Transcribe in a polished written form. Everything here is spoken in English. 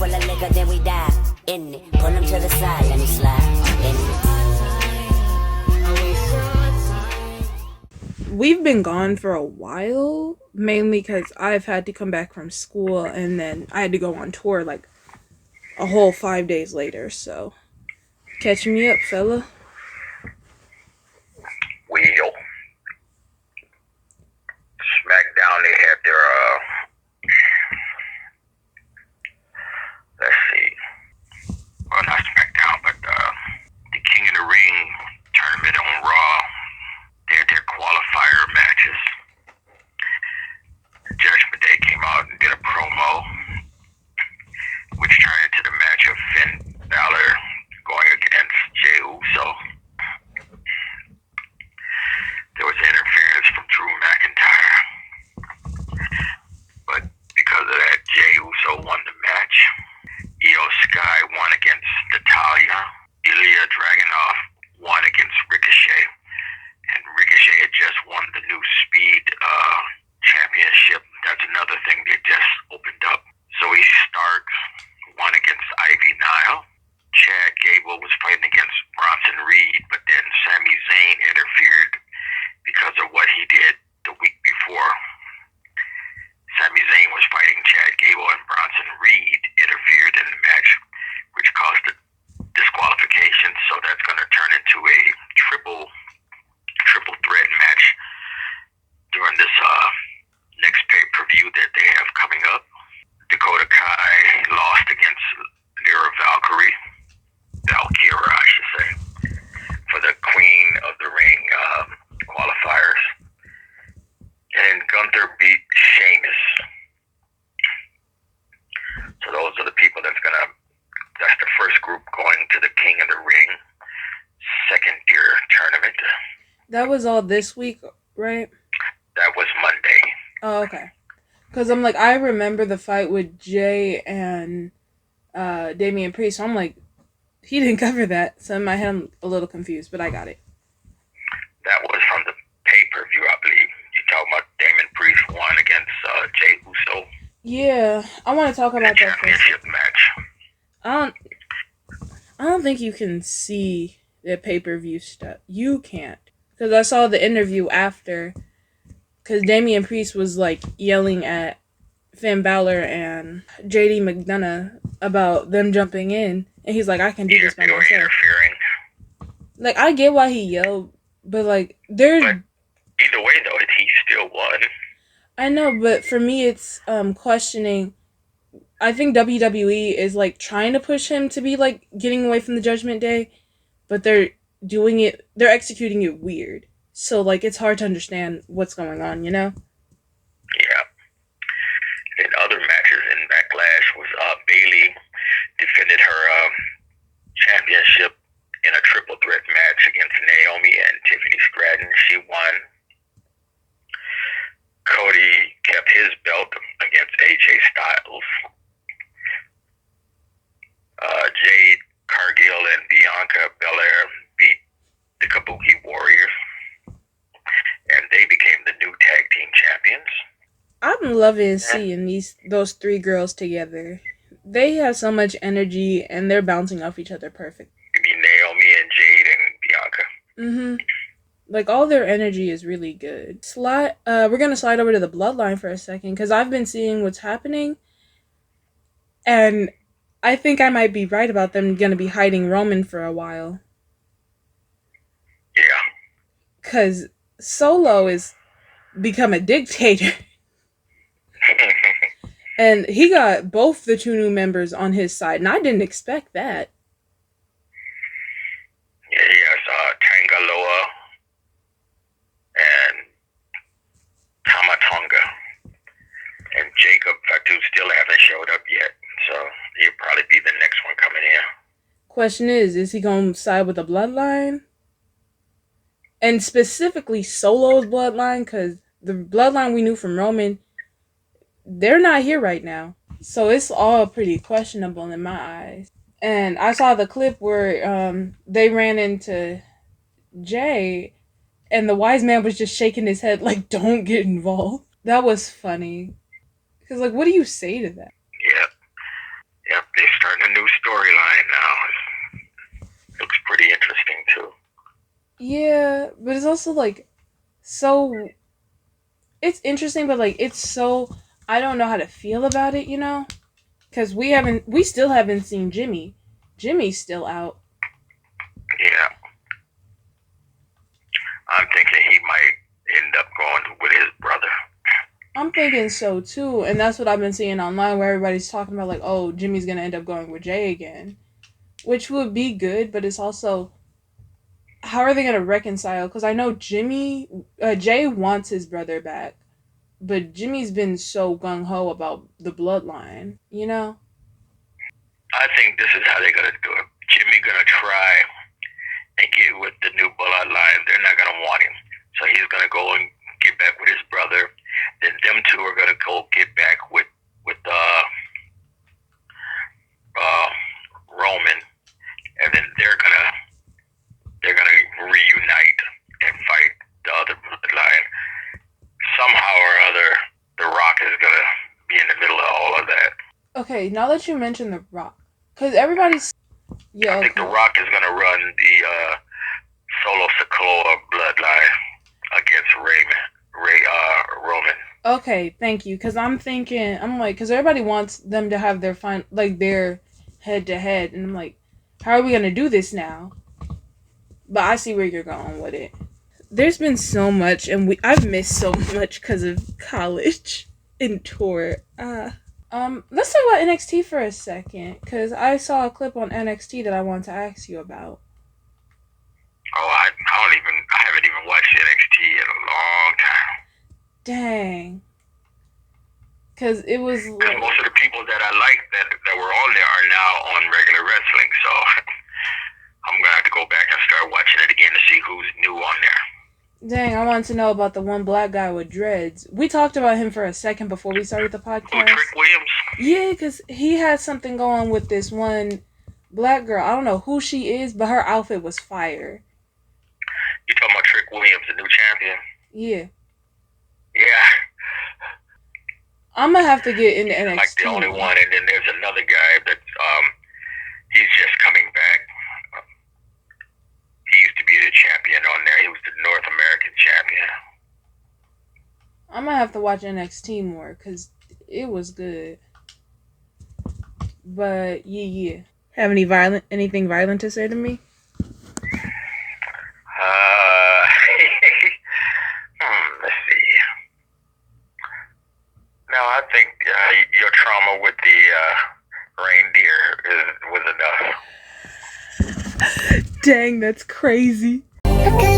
full of liquor, then we dive in it. Pull him to the side, let me slide in it. We've been gone for a while, mainly because I've had to come back from school, and then I had to go on tour like a whole 5 days later, so catch me up, fella. Well, SmackDown, they had their, let's see, well, not SmackDown, but the King of the Ring tournament on Raw. They had their qualifier matches. Judgment Day came out and did a promo, which turned into the match of Finn Balor going against Jey Uso. There was interference from Drew McIntyre, but because of that, Jey Uso won the match. Io Sky won against Natalya. Ilya Dragunov won against Ricochet, and Ricochet had just won the new Speed championship. That's another thing they just opened up. Zoe Stark won against Ivy Nile. Chad Gable was fighting against Bronson Reed, but then Sami Zayn interfered because of what he did the week before. Sami Zayn was fighting Chad Gable, and Bronson Reed interfered in the match, which caused a disqualification. So that's going to turn into a triple threat match during this next pay-per-view that they have coming up. Dakota Kai lost against Lyra Valkyra, I should say, for the Queen of the Ring qualifiers. And Gunther beat Sheamus. So those are the people that's the first group going to the King of the Ring second tier tournament. That was all this week, right? That was Monday. Oh, okay. Because I'm like, I remember the fight with Jay and Damian Priest, so I'm like, he didn't cover that. So in my head, I'm a little confused, but I got it. That was from the pay-per-view, I believe. You're talking about Damian Priest won against Jey Uso. Yeah, I want to talk about that championship match. I don't think you can see the pay-per-view stuff. You can't. Because I saw the interview after, because Damian Priest was like yelling at Finn Balor and JD McDonough about them jumping in, and he's like, I can do this by myself. Interfering. Like, I get why he yelled, but like, there's... But either way, though, he still won. I know, but for me, it's questioning. I think WWE is like trying to push him to be like getting away from the Judgment Day, but they're executing it weird. So like, it's hard to understand what's going on, you know? Yeah. In other matches in Backlash was Bayley defended her championship in a triple threat match against Naomi and Tiffany Stratton. She won. Cody kept his belt against AJ Styles. Jade Cargill and Bianca Belair beat the Kabuki Warriors, and they became the new tag team champions. I'm loving seeing those three girls together. They have so much energy, and they're bouncing off each other perfect. You mean Naomi and Jade and Bianca? Mm-hmm. Like, all their energy is really good. We're going to slide over to the Bloodline for a second, because I've been seeing what's happening, and I think I might be right about them going to be hiding Roman for a while. Yeah. Because Solo is become a dictator. And he got both the two new members on his side, and I didn't expect that. Yeah, he has Tangaloa and Tamatonga. And Jacob Fatu still haven't showed up yet, so he'll probably be the next one coming in. Question is he going to side with the Bloodline? And specifically Solo's Bloodline, because the Bloodline we knew from Roman, they're not here right now. So it's all pretty questionable in my eyes. And I saw the clip where they ran into Jay, and the wise man was just shaking his head like, don't get involved. That was funny. Because, like, what do you say to that? Yep. storyline now looks pretty interesting too. Yeah, but it's also like so. It's interesting, but like it's so. I don't know how to feel about it, because we still haven't seen Jimmy. Jimmy's still out. Yeah, I'm thinking he might end up going with his brother. I'm thinking so too, and that's what I've been seeing online where everybody's talking about like, oh, Jimmy's gonna end up going with Jay again, which would be good, but it's also how are they gonna reconcile? Because I know Jay wants his brother back, but Jimmy's been so gung ho about the bloodline. I think this is how they're gonna do it. Jimmy gonna try and get with the new bloodline. They're not gonna want him, so he's gonna go and get back with his brother. Then them two are gonna go get back with Roman, and then they're gonna reunite and fight the other bloodline. Somehow or other, The Rock is gonna be in the middle of all of that. Okay, now that you mentioned The Rock, because everybody's I think The Rock is gonna run the Solo Sikoa bloodline against Roman. Okay, thank you. Because I'm like, because everybody wants them to have their their head to head, and I'm like, how are we gonna do this now? But I see where you're going with it. There's been so much, and I've missed so much because of college and tour. Let's talk about NXT for a second, because I saw a clip on NXT that I want to ask you about. Oh, I haven't even watched NXT in a long time. Dang. Because it was Because most of the people that I like that were on there are now on regular wrestling, so I'm going to have to go back and start watching it again to see who's new on there. Dang, I want to know about the one black guy with dreads. We talked about him for a second before we started the podcast. Who, Trick Williams? Yeah, because he had something going with this one black girl. I don't know who she is, but her outfit was fire. You talking about Trick Williams, the new champion? Yeah. Yeah. I'm going to have to get into NXT. Like the only one, and then there's another guy that he's just coming back. He used to be the champion on there. He was the North American champion. I'm going to have to watch NXT more because it was good. But, yeah. Have anything violent to say to me? Let's see. No, I think your trauma with the reindeer was enough. Dang, that's crazy. Okay.